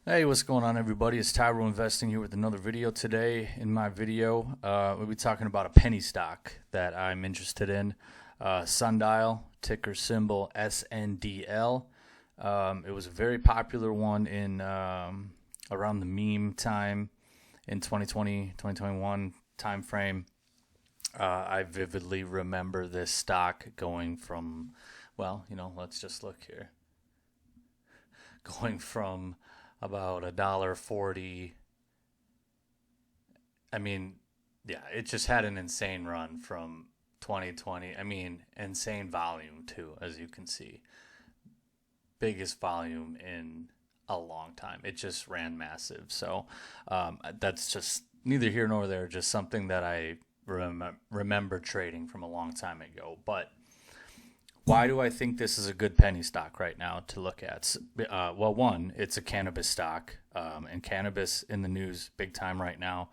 Hey, what's going on, everybody? It's Tyro Investing here with another video today. In my video, we'll be talking about a penny stock that I'm interested in. Sundial, ticker symbol SNDL. It was a very popular one in around the meme time in 2020, 2021 time frame. I vividly remember this stock going from, let's just look here. Going from about $1.40. I mean, yeah, it just had an insane run from 2020. I mean, insane volume too, as you can see. Biggest volume in a long time. It just ran massive. So that's just neither here nor there. Just something that I remember trading from a long time ago. But why do I think this is a good penny stock right now to look at? Well, one, it's a cannabis stock, and cannabis in the news big time right now.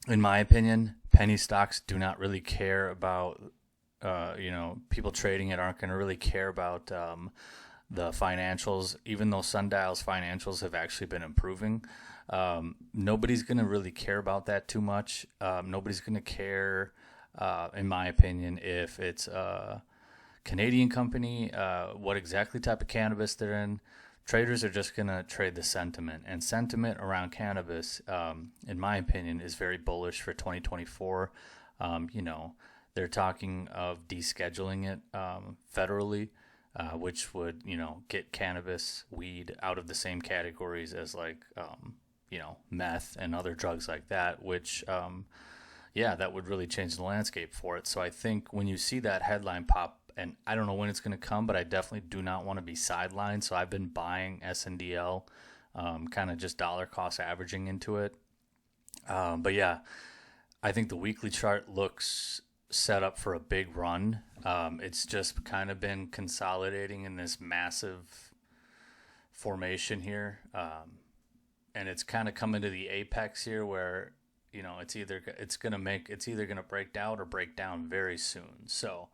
In my opinion, penny stocks do not really care about, people trading it aren't going to really care about the financials, even though Sundial's financials have actually been improving. Nobody's going to really care about that too much. Nobody's going to care, in my opinion, if it's Canadian company, what exactly type of cannabis they're in. Traders are just going to trade the sentiment. And sentiment around cannabis, in my opinion, is very bullish for 2024. They're talking of descheduling it federally, which would, get cannabis, weed out of the same categories as meth and other drugs like that, which, that would really change the landscape for it. So I think when you see that headline pop, and I don't know when it's going to come, but I definitely do not want to be sidelined. So I've been buying SNDL, kind of just dollar cost averaging into it. But yeah, I think the weekly chart looks set up for a big run. It's just kind of been consolidating in this massive formation here. And it's kind of coming to the apex here where, it's either going to break out or break down very soon. So,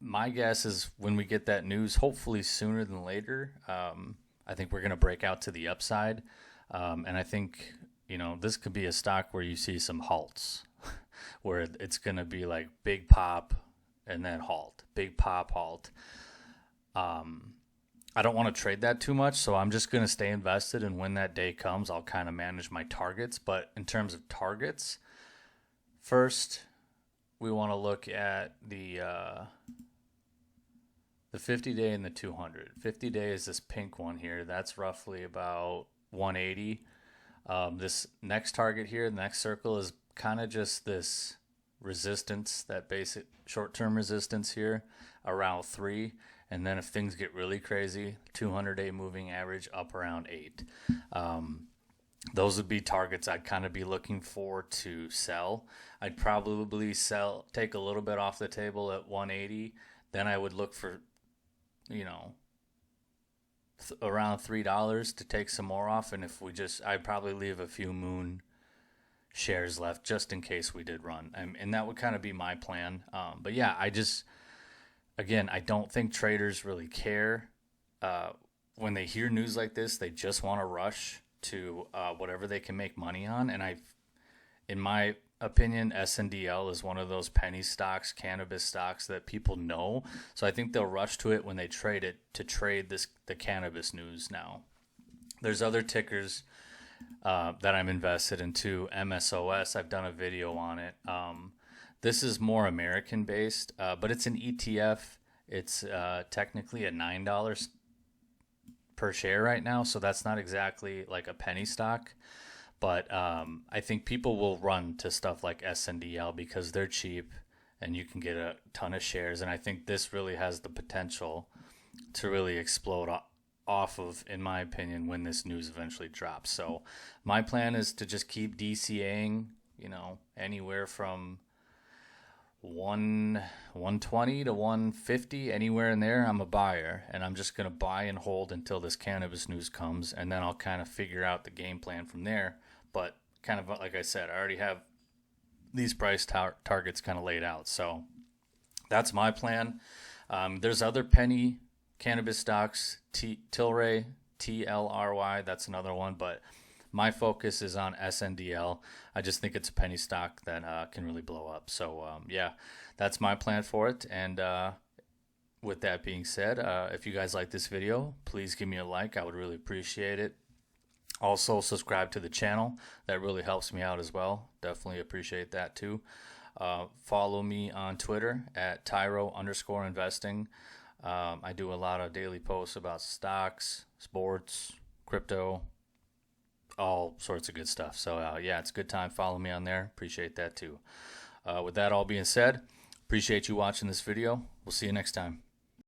my guess is when we get that news, hopefully sooner than later, I think we're going to break out to the upside. And I think, this could be a stock where you see some halts, where it's going to be like big pop and then halt, big pop, halt. I don't want to trade that too much, so I'm just going to stay invested. And when that day comes, I'll kind of manage my targets. But in terms of targets, first, we want to look at the 50-day and the 200. 50-day is this pink one here. That's roughly about 180. This next target here, the next circle, is kind of just this resistance, that basic short-term resistance here around 3. And then if things get really crazy, 200-day moving average up around 8. Those would be targets I'd kind of be looking for to sell. I'd probably take a little bit off the table at 180. Then I would look for, around $3 to take some more off. And I'd probably leave a few Moon shares left just in case we did run. And that would kind of be my plan. But yeah, again, I don't think traders really care. When they hear news like this, they just want to rush to whatever they can make money on. And in my opinion, SNDL is one of those penny stocks, cannabis stocks that people know. So I think they'll rush to it when they trade it to trade the cannabis news now. There's other tickers that I'm invested in too. MSOS, I've done a video on it. This is more American based, but it's an ETF. It's technically a $9 per share right now, so that's not exactly like a penny stock. But I think people will run to stuff like SNDL because they're cheap and you can get a ton of shares. And I think this really has the potential to really explode off of, in my opinion, when this news eventually drops. So my plan is to just keep DCAing, anywhere from 120 to 150, anywhere in there. I'm a buyer, and I'm just going to buy and hold until this cannabis news comes, and then I'll kind of figure out the game plan from there. But kind of like I said, I already have these price targets kind of laid out. So that's my plan. There's other penny cannabis stocks, Tilray, TLRY. That's another one, but my focus is on SNDL. I just think it's a penny stock that can really blow up. So yeah, that's my plan for it. And with that being said, if you guys like this video, please give me a like. I would really appreciate it. Also, subscribe to the channel. That really helps me out as well. Definitely appreciate that too. Follow me on Twitter at Tyro_investing. I do a lot of daily posts about stocks, sports, crypto, all sorts of good stuff. So yeah, it's a good time. Follow me on there. Appreciate that too. With that all being said, appreciate you watching this video. We'll see you next time.